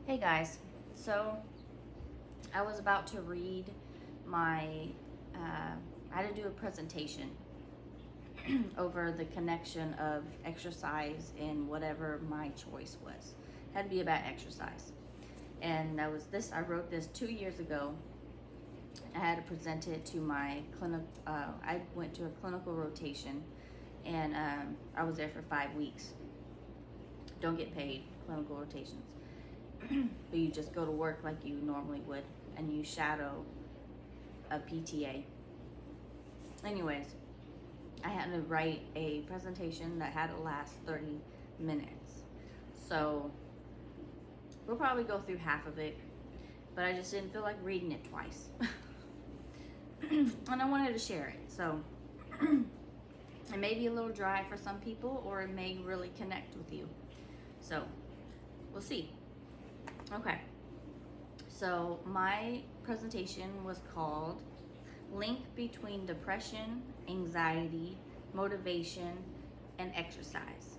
Hey guys, so I was about to read my, I had to do a presentation over the connection of exercise and whatever my choice was. It had to be about exercise. And I wrote this 2 years ago. I had to present it to my clinic. I went to a clinical rotation and I was there for 5 weeks. Don't get paid, clinical rotations. But you just go to work like you normally would and you shadow a PTA. Anyways, I had to write a presentation that had to last 30 minutes. So we'll probably go through half of it, but I just didn't feel like reading it twice. And I wanted to share it. So it may be a little dry for some people, or it may really connect with you. So we'll see. Okay. So my presentation was called Link Between Depression, Anxiety, Motivation, and Exercise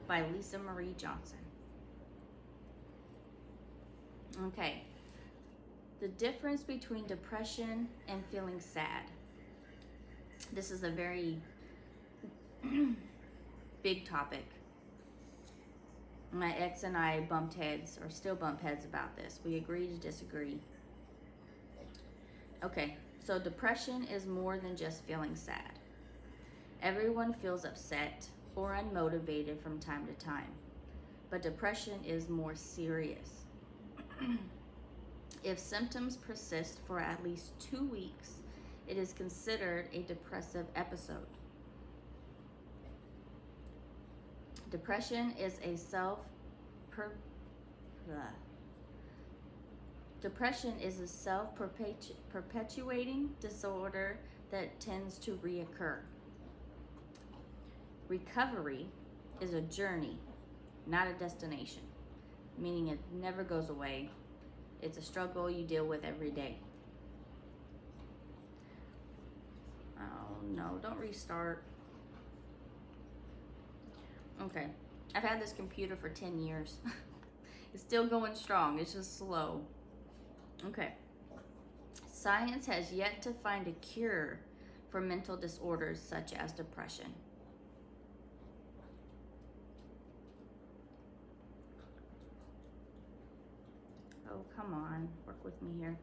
by Lesa Marie Johnson. Okay. The difference between depression and feeling sad. This is a very big topic. My ex and I bumped heads, or still bump heads about this. We agree to disagree. Okay, so depression is more than just feeling sad. Everyone feels upset or unmotivated from time to time, but depression is more serious. If symptoms persist for at least 2 weeks, it is considered a depressive episode. Depression is a self-perpetuating disorder that tends to reoccur. Recovery is a journey, not a destination, meaning it never goes away. It's a struggle you deal with every day. Oh no, don't restart. Okay, I've had this computer for 10 years. It's still going strong, it's just slow. Okay. Science has yet to find a cure for mental disorders such as depression. Oh, come on, work with me here.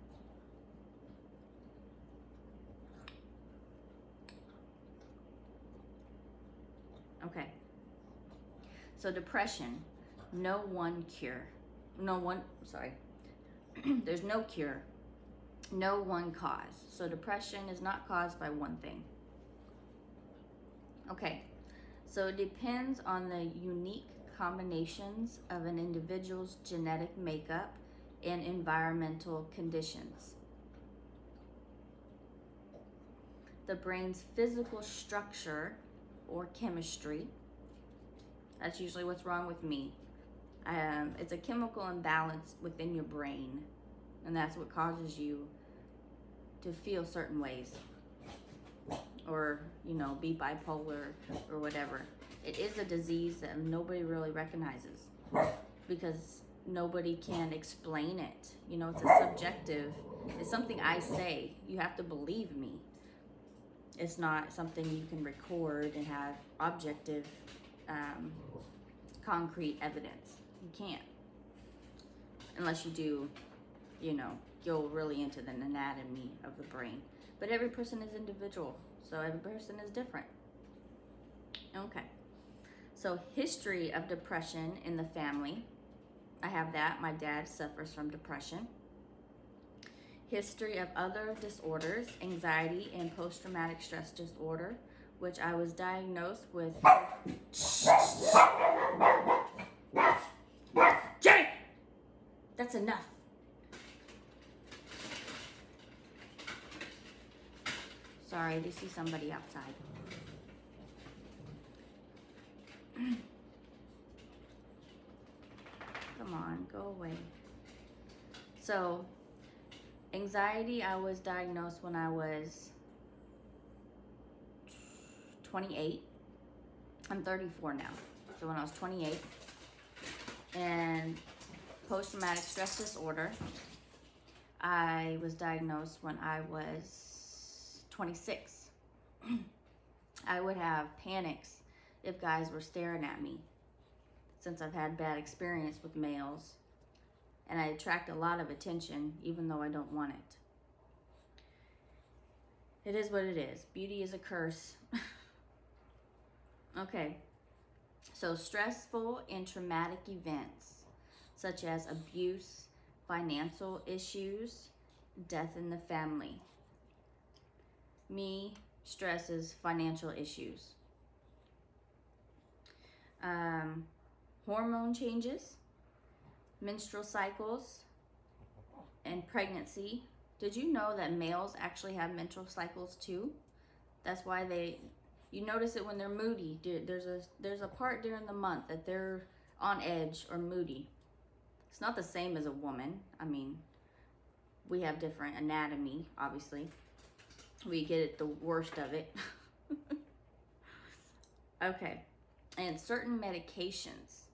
Okay. So depression, no one cure. There's no cure, no one cause. So depression is not caused by one thing. Okay, so it depends on the unique combinations of an individual's genetic makeup and environmental conditions. The brain's physical structure or chemistry, that's usually what's wrong with me. It's a chemical imbalance within your brain, and that's what causes you to feel certain ways, or be bipolar or whatever. It is a disease that nobody really recognizes because nobody can explain it. It's a subjective. It's something I say. You have to believe me. It's not something you can record and have objective, concrete evidence. You can't, unless you do, go really into the anatomy of the brain. But every person is individual, so every person is different. Okay, so history of depression in the family. I have that. My dad suffers from depression. History of other disorders, anxiety and post-traumatic stress disorder, which I was diagnosed with. Jay! That's enough. Sorry, they see somebody outside. Come on, go away. So, anxiety, I was diagnosed when I was 28. I'm 34 now. So when I was 28, and post-traumatic stress disorder. I was diagnosed when I was 26. I would have panics if guys were staring at me, since I've had bad experience with males, and I attract a lot of attention even though I don't want it. It is what it is. Beauty is a curse. Okay, so stressful and traumatic events such as abuse, financial issues, death in the family. Me, stress is financial issues. Hormone changes, menstrual cycles, and pregnancy. Did you know that males actually have menstrual cycles too? That's why you notice it when they're moody. There's a part during the month that they're on edge or moody. It's not the same as a woman. I mean, we have different anatomy, obviously. We get it the worst of it. Okay, and certain medications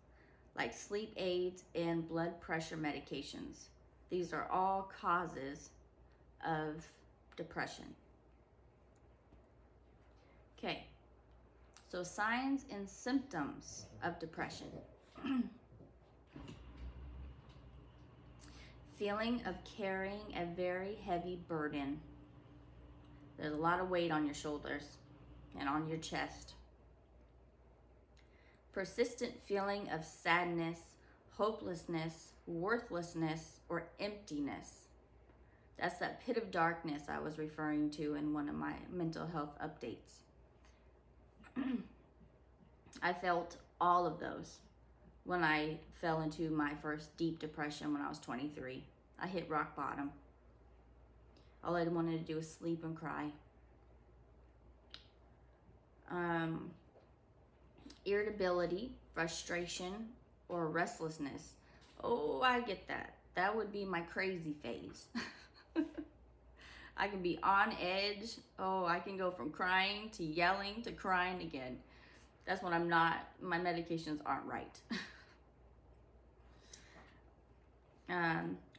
like sleep aids and blood pressure medications. These are all causes of depression. Okay, so signs and symptoms of depression. Feeling of carrying a very heavy burden. There's a lot of weight on your shoulders and on your chest. Persistent feeling of sadness, hopelessness, worthlessness, or emptiness. That's that pit of darkness I was referring to in one of my mental health updates. I felt all of those when I fell into my first deep depression when I was 23. I hit rock bottom. All I wanted to do was sleep and cry. Irritability, frustration, or restlessness. Oh, I get that. That would be my crazy phase. I can be on edge. Oh, I can go from crying to yelling to crying again. That's when I'm not, my medications aren't right.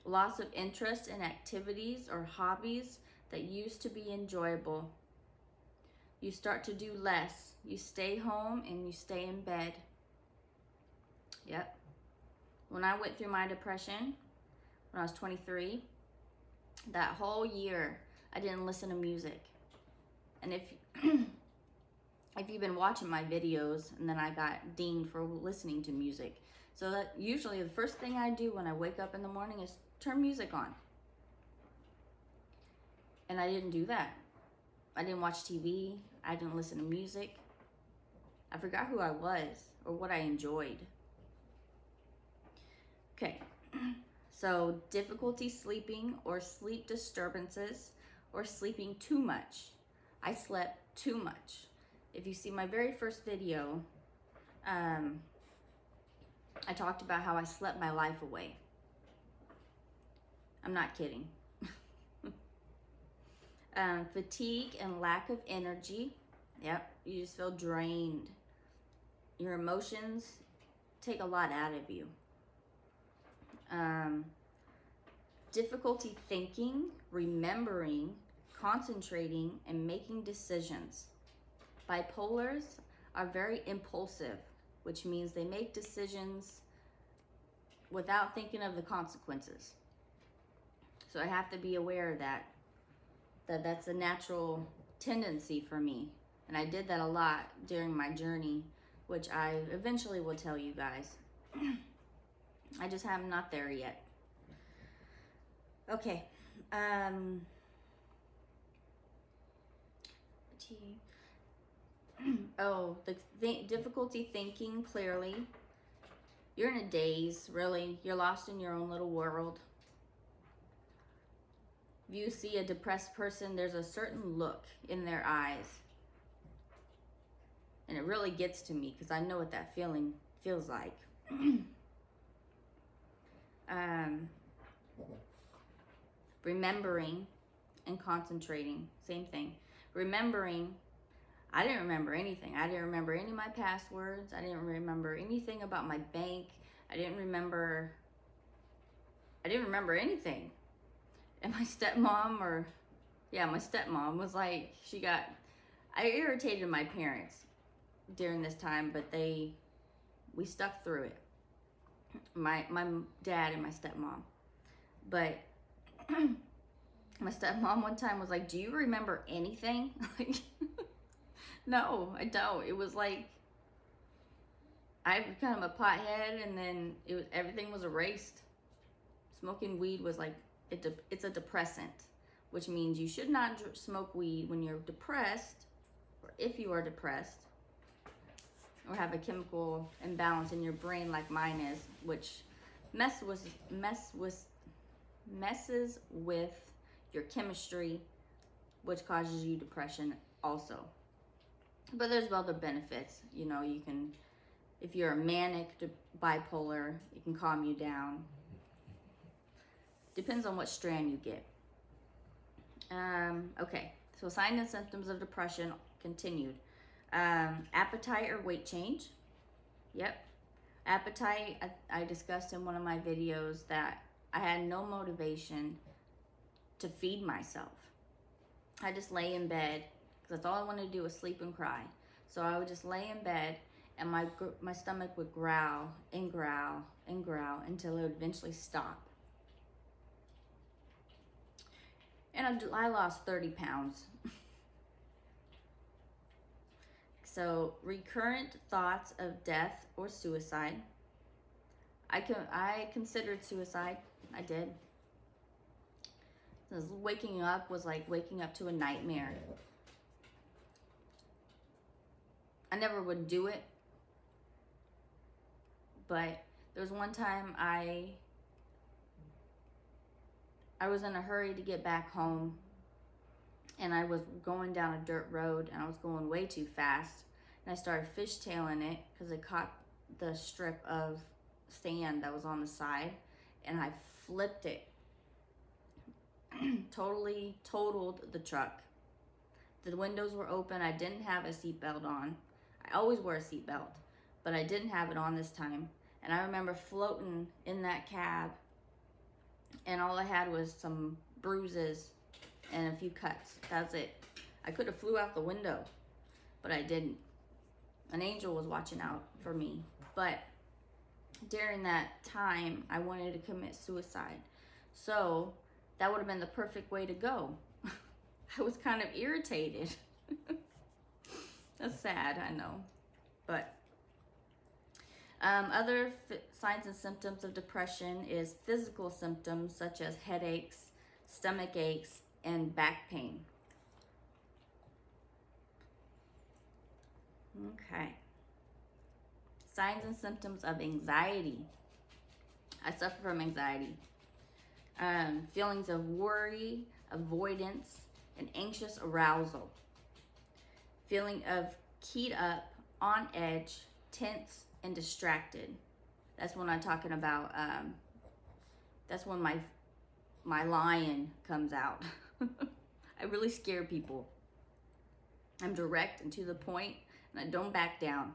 Loss of interest in activities or hobbies that used to be enjoyable. You start to do less. You stay home and you stay in bed. Yep. When I went through my depression, when I was 23, that whole year, I didn't listen to music. And if you've been watching my videos, and then I got dinged for listening to music. So that usually the first thing I do when I wake up in the morning is turn music on. And I didn't do that. I didn't watch TV. I didn't listen to music. I forgot who I was or what I enjoyed. Okay, so difficulty sleeping or sleep disturbances or sleeping too much. I slept too much. If you see my very first video, I talked about how I slept my life away. I'm not kidding. Fatigue and lack of energy. Yep, you just feel drained. Your emotions take a lot out of you. Difficulty thinking, remembering, concentrating, and making decisions. Bipolars are very impulsive, which means they make decisions without thinking of the consequences. So I have to be aware of that that's a natural tendency for me. And I did that a lot during my journey, which I eventually will tell you guys. I just am not there yet. Okay. Difficulty thinking clearly. You're in a daze, really. You're lost in your own little world. If you see a depressed person, there's a certain look in their eyes. And it really gets to me because I know what that feeling feels like. Remembering and concentrating, same thing. Remembering, I didn't remember anything. I didn't remember any of my passwords. I didn't remember anything about my bank. I didn't remember I didn't remember anything. And my stepmom, my stepmom was like, I irritated my parents during this time, but we stuck through it. My dad and my stepmom. But my stepmom one time was like, do you remember anything? Like, no, I don't. It was like, I become a pothead, and then everything was erased. Smoking weed was like, it's a depressant, which means you should not smoke weed when you're depressed, or if you are depressed, or have a chemical imbalance in your brain like mine is, which messes with your chemistry, which causes you depression also. But there's other benefits. You know, you can, if you're a manic to bipolar, it can calm you down. Depends on what strand you get. Okay, so signs and symptoms of depression continued. Appetite or weight change. Yep. Appetite, I discussed in one of my videos that I had no motivation to feed myself. I just lay in bed, because that's all I wanted to do was sleep and cry. So I would just lay in bed, and my stomach would growl and growl and growl until it would eventually stop. And I lost 30 pounds. So, recurrent thoughts of death or suicide. I considered suicide. I did. So waking up was like waking up to a nightmare. I never would do it. But there was one time I was in a hurry to get back home, and I was going down a dirt road, and I was going way too fast, and I started fishtailing it because I caught the strip of sand that was on the side, and I flipped it. Totally totaled the truck. The windows were open. I didn't have a seatbelt on. I always wear a seatbelt, but I didn't have it on this time. And I remember floating in that cab, and all I had was some bruises and a few cuts. That's it. I could have flew out the window, but I didn't. An angel was watching out for me. But during that time, I wanted to commit suicide. So that would have been the perfect way to go. I was kind of irritated. That's sad, I know. But other signs and symptoms of depression is physical symptoms such as headaches, stomach aches, and back pain. Okay. Signs and symptoms of anxiety. I suffer from anxiety. Feelings of worry, avoidance, and anxious arousal. Feeling of keyed up, on edge, tense, and distracted. That's when I'm talking about, that's when my lion comes out. I really scare people. I'm direct and to the point, and I don't back down.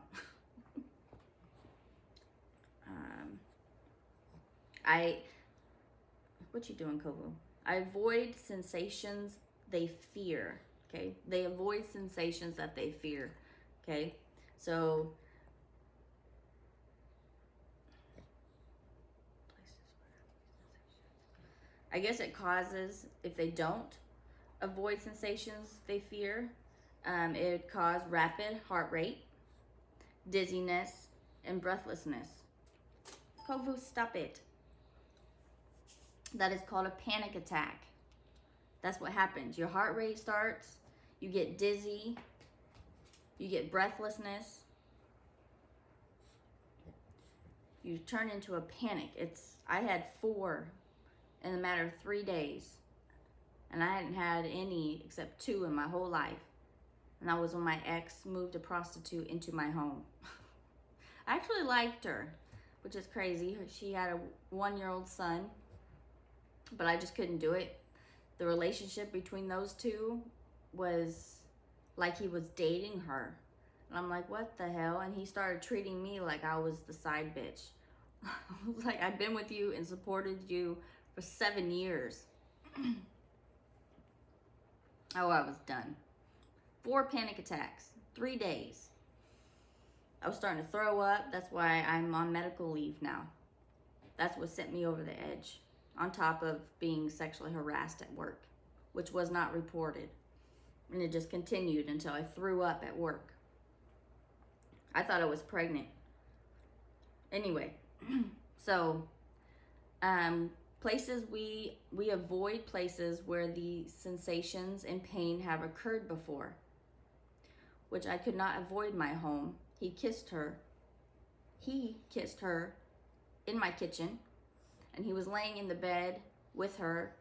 What you doing, Kovu? I avoid sensations they fear, okay? They avoid sensations that they fear, okay? So, I guess it causes, if they don't avoid sensations they fear, it would cause rapid heart rate, dizziness, and breathlessness. Kovu, stop it. That is called a panic attack. That's what happens. Your heart rate starts, you get dizzy, you get breathlessness, you turn into a panic. I had 4 in a matter of 3 days, and I hadn't had any except 2 in my whole life. And that was when my ex moved a prostitute into my home. I actually liked her, which is crazy. She had a 1-year-old son, but I just couldn't do it. The relationship between those two was like he was dating her. And I'm like, what the hell? And he started treating me like I was the side bitch, Like, I've been with you and supported you for 7 years. Oh, I was done. 4 panic attacks, 3 days. I was starting to throw up. That's why I'm on medical leave now. That's what sent me over the edge, on top of being sexually harassed at work, which was not reported. And it just continued until I threw up at work. I thought I was pregnant. Anyway, so places we avoid places where the sensations and pain have occurred before, which I could not avoid. My home. He kissed her in my kitchen, and he was laying in the bed with her.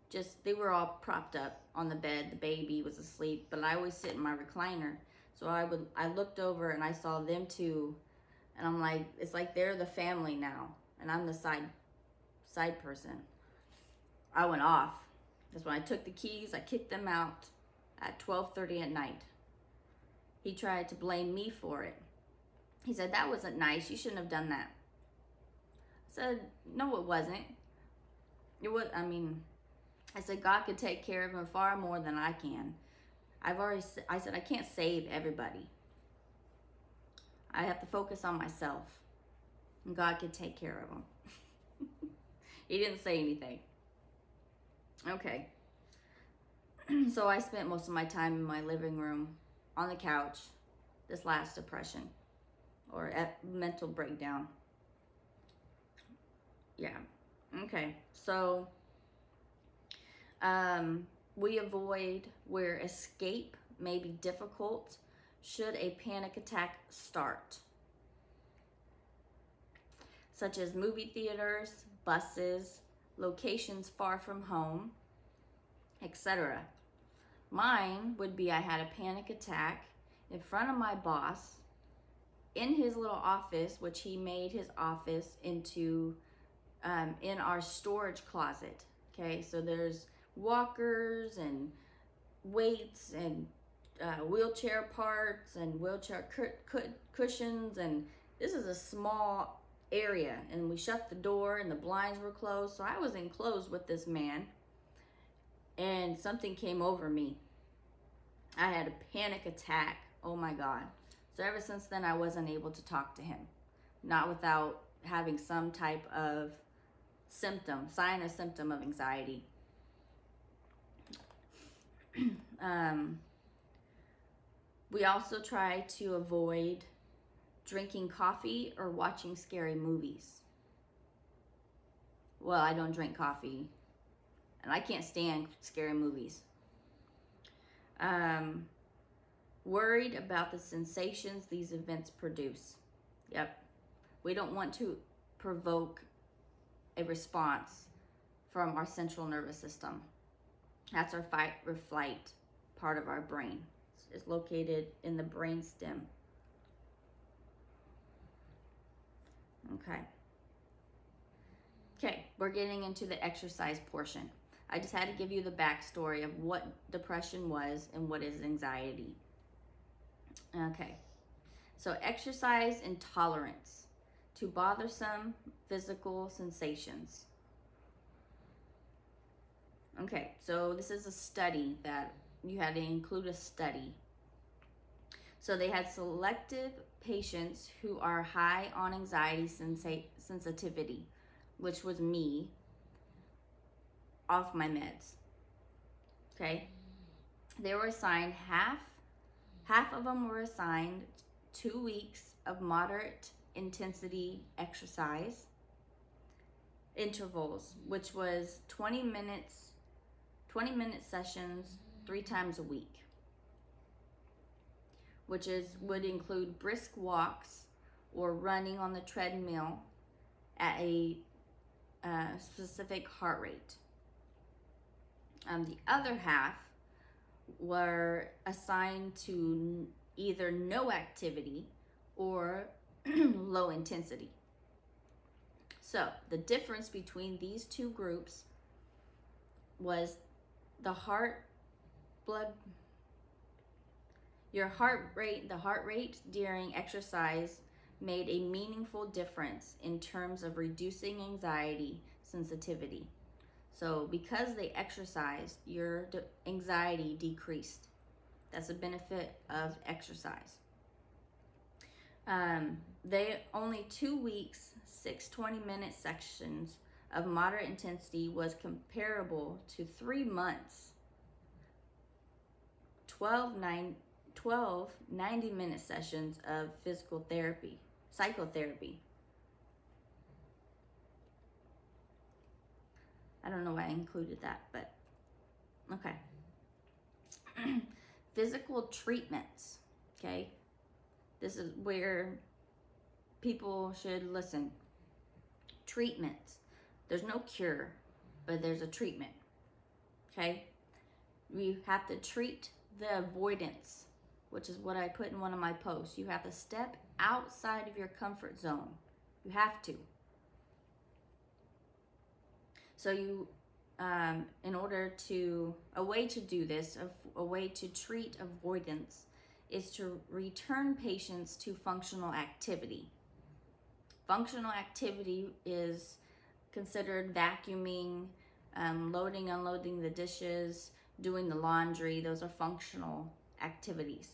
Just, they were all propped up on the bed. The baby was asleep, but I always sit in my recliner. So I looked over and I saw them two, and I'm like, it's like they're the family now, and I'm the side person. I went off. That's when I took the keys. I kicked them out at 12:30 at night. He tried to blame me for it. He said, that wasn't nice. You shouldn't have done that. I said, no, it wasn't. It was, I said, God could take care of him far more than I can. I said, I can't save everybody. I have to focus on myself. And God can take care of him. He didn't say anything. Okay. So I spent most of my time in my living room on the couch this last depression or mental breakdown. Yeah. Okay. So we avoid where escape may be difficult should a panic attack start, such as movie theaters, buses, locations far from home, etc. Mine would be I had a panic attack in front of my boss in his little office, which he made his office into in our storage closet. Okay, so there's walkers and weights and wheelchair parts and wheelchair cushions, and this is a small area, and we shut the door and the blinds were closed, so I was enclosed with this man, and something came over me. I had a panic attack. Oh my God. So ever since then, I wasn't able to talk to him, not without having some type of sign or symptom of anxiety. We also try to avoid drinking coffee or watching scary movies. Well, I don't drink coffee, and I can't stand scary movies. Worried about the sensations these events produce. Yep. We don't want to provoke a response from our central nervous system. That's our fight or flight part of our brain. It's located in the brain stem. Okay, we're getting into the exercise portion. I just had to give you the backstory of what depression was and what is anxiety. Okay, so exercise intolerance to bothersome physical sensations. Okay, so this is a study that you had to include a study. So they had selected patients who are high on anxiety sensitivity, which was me, off my meds. Okay, they were assigned half of them were assigned 2 weeks of moderate intensity exercise intervals, which was 20-minute sessions 3 times a week, which would include brisk walks or running on the treadmill at a specific heart rate. The other half were assigned to either no activity or low intensity. So the difference between these two groups was the heart rate during exercise made a meaningful difference in terms of reducing anxiety sensitivity. So because they exercised, your anxiety decreased. That's a benefit of exercise. They only 2 weeks, 6 20-minute sections of moderate intensity was comparable to 3 months, 12 90-minute sessions of physical therapy, psychotherapy. I don't know why I included that, but okay. Physical treatments, okay? This is where people should listen. Treatments. There's no cure, but there's a treatment, okay? We have to treat the avoidance, which is what I put in one of my posts. You have to step outside of your comfort zone. You have to. So you, in order to, a way to do this, a way to treat avoidance is to return patients to functional activity. Functional activity is considered vacuuming, loading, unloading the dishes, doing the laundry. Those are functional activities.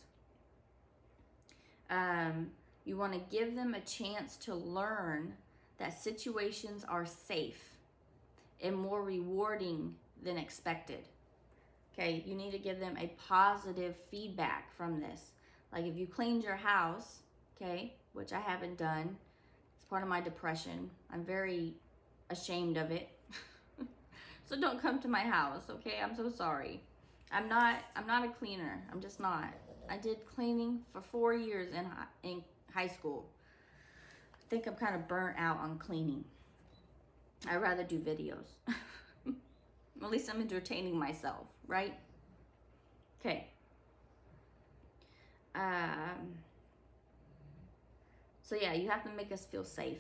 You want to give them a chance to learn that situations are safe and more rewarding than expected. Okay, you need to give them a positive feedback from this. Like if you cleaned your house, okay, which I haven't done, it's part of my depression. I'm very ashamed of it. So don't come to my house, okay? I'm so sorry. I'm not a cleaner. I'm just not. I did cleaning for 4 years in high school. I think I'm kind of burnt out on cleaning. I'd rather do videos. At least I'm entertaining myself, right? Okay. So yeah, you have to make us feel safe.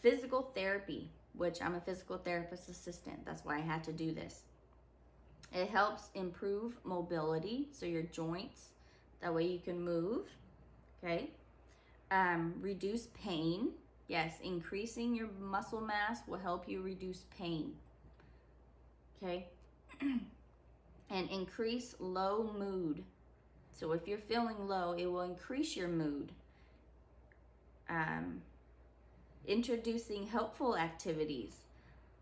Physical therapy, which I'm a physical therapist assistant. That's why I had to do this. It helps improve mobility, so your joints, that way you can move, okay? Reduce pain. Yes, increasing your muscle mass will help you reduce pain, okay? And increase low mood. So if you're feeling low, it will increase your mood. Introducing helpful activities.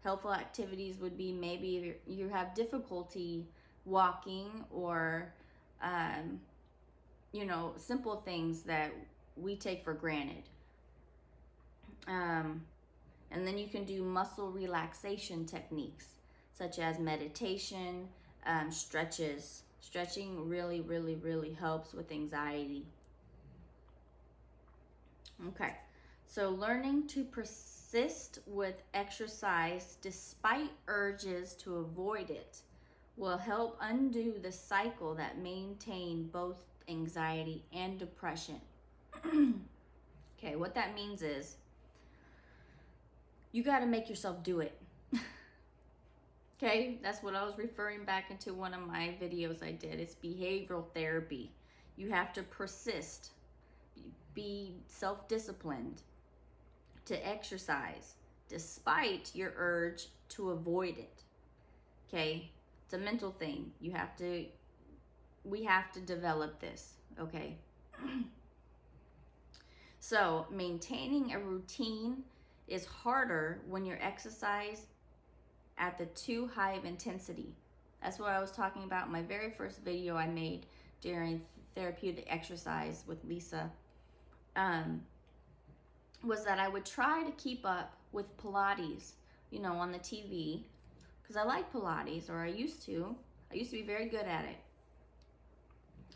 Helpful activities would be maybe if you have difficulty walking or, simple things that we take for granted. And then you can do muscle relaxation techniques such as meditation, stretches. Stretching really, really, really helps with anxiety. Okay, so learning to persist with exercise despite urges to avoid it will help undo the cycle that maintain both anxiety and depression. Okay, what that means is you got to make yourself do it. Okay, that's what I was referring back into one of my videos I did. It's behavioral therapy. You have to persist, be self-disciplined to exercise despite your urge to avoid it. Okay, it's a mental thing. We have to develop this, okay? So maintaining a routine is harder when you're exercise at the too high of intensity. That's what I was talking about in my very first video I made during therapeutic exercise with Lesa. Was that I would try to keep up with Pilates, on the TV, because I like Pilates, or I used to. I used to be very good at it.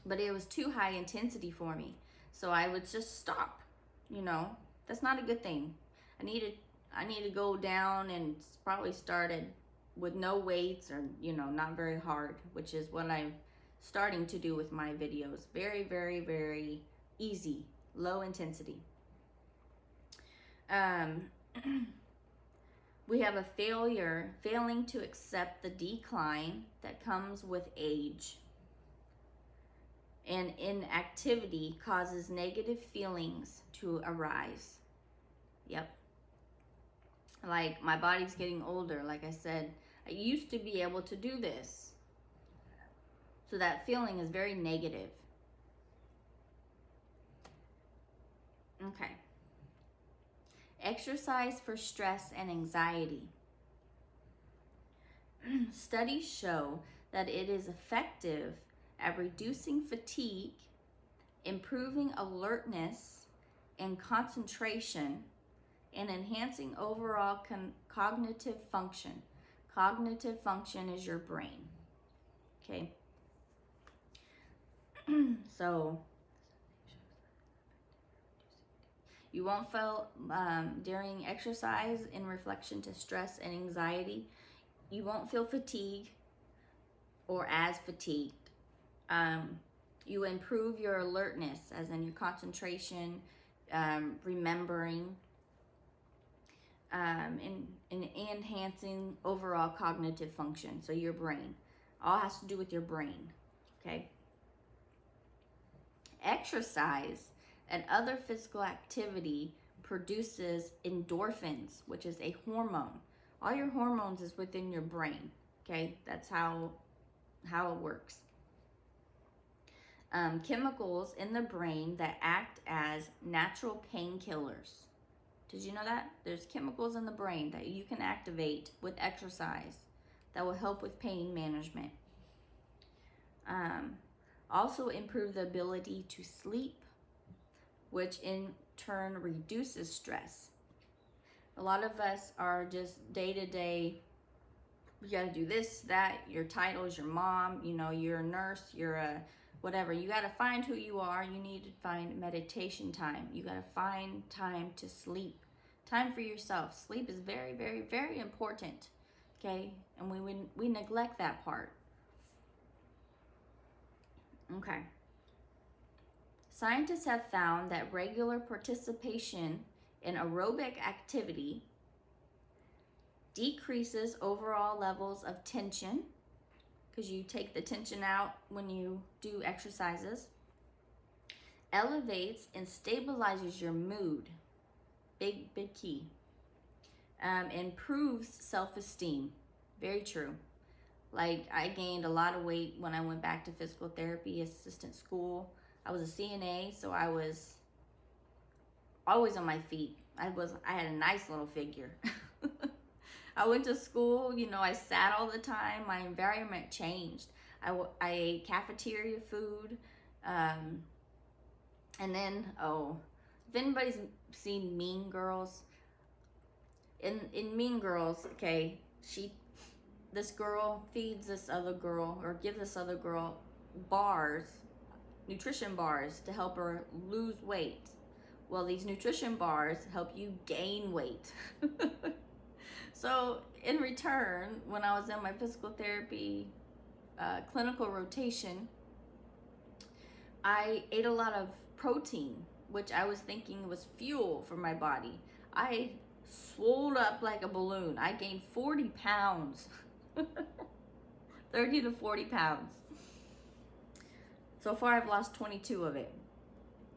But it was too high intensity for me. So I would just stop, That's not a good thing. I need to go down and probably started with no weights or, not very hard, which is what I'm starting to do with my videos. Very, very, very easy, low intensity. We have a failing to accept the decline that comes with age. and inactivity causes negative feelings to arise. Yep. Like, my body's getting older. Like I said, I used to be able to do this. So that feeling is very negative. Okay. Exercise for stress and anxiety. Studies show that it is effective at reducing fatigue, improving alertness and concentration, and enhancing overall cognitive function. Cognitive function is your brain. Okay. So you won't feel during exercise in reflection to stress and anxiety. You won't feel fatigue or as fatigued. You improve your alertness, as in your concentration, remembering, and enhancing overall cognitive function. So your brain. All has to do with your brain. Okay. Exercise and other physical activity produces endorphins, which is a hormone. All your hormones is within your brain. Okay, that's how it works. Chemicals in the brain that act as natural painkillers. Did you know that? There's chemicals in the brain that you can activate with exercise that will help with pain management. Also improve the ability to sleep, which in turn reduces stress. A lot of us are just day to day, you got to do this, that, your title is your mom, you're a nurse, you're a whatever. You got to find who you are. You need to find meditation time. You got to find time to sleep, time for yourself. Sleep is very, very, very important. Okay. And we neglect that part. Okay. Scientists have found that regular participation in aerobic activity decreases overall levels of tension, because you take the tension out when you do exercises, elevates and stabilizes your mood, big key, improves self-esteem, very true. Like, I gained a lot of weight when I went back to physical therapy assistant school. I was a CNA, so I was always on my feet. I had a nice little figure. I went to school, I sat all the time. My environment changed. I ate cafeteria food. And then, if anybody's seen Mean Girls, in Mean Girls, okay, this girl feeds this other girl, or gives this other girl nutrition bars to help her lose weight. Well, these nutrition bars help you gain weight. So in return, when I was in my physical therapy clinical rotation, I ate a lot of protein, which I was thinking was fuel for my body. I swelled up like a balloon. I gained 40 pounds. 30 to 40 pounds. So far, I've lost 22 of it.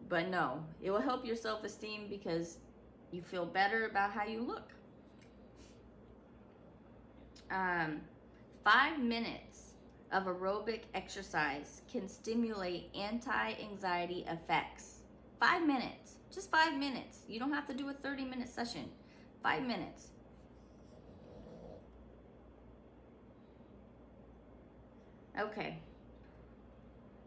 But no, it will help your self-esteem because you feel better about how you look. 5 minutes of aerobic exercise can stimulate anti-anxiety effects. 5 minutes, just 5 minutes. You don't have to do a 30-minute session. 5 minutes. Okay,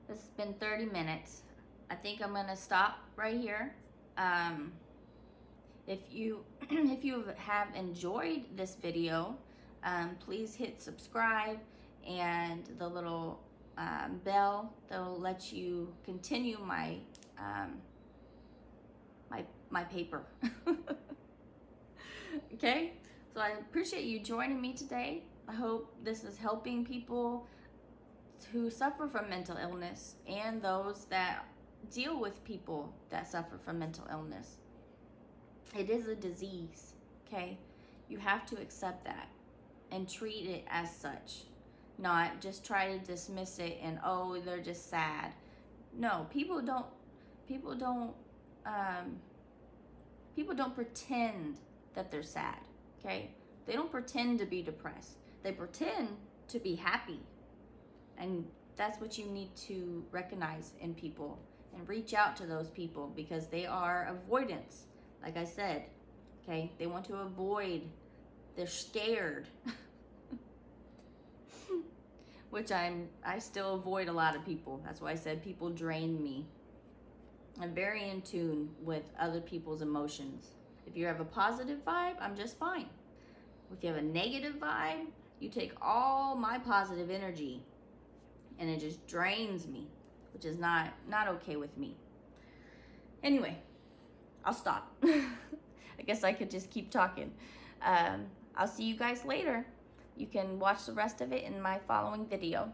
this has been 30 minutes. I think I'm gonna stop right here. If you have enjoyed this video, please hit subscribe and the little bell that will let you continue my my paper. Okay, so I appreciate you joining me today. I hope this is helping people who suffer from mental illness and those that deal with people that suffer from mental illness. It is a disease, okay? You have to accept that and treat it as such, not just try to dismiss it and, oh, they're just sad. No, people don't, people don't pretend that they're sad, okay? They don't pretend to be depressed. They pretend to be happy. And that's what you need to recognize in people and reach out to those people, because they are avoidance. Like I said, okay? They want to avoid. They're scared. Which I still avoid a lot of people. That's why I said people drain me. I'm very in tune with other people's emotions. If you have a positive vibe, I'm just fine. If you have a negative vibe, you take all my positive energy and it just drains me, which is not okay with me. Anyway, I'll stop. I guess I could just keep talking. I'll see you guys later. You can watch the rest of it in my following video.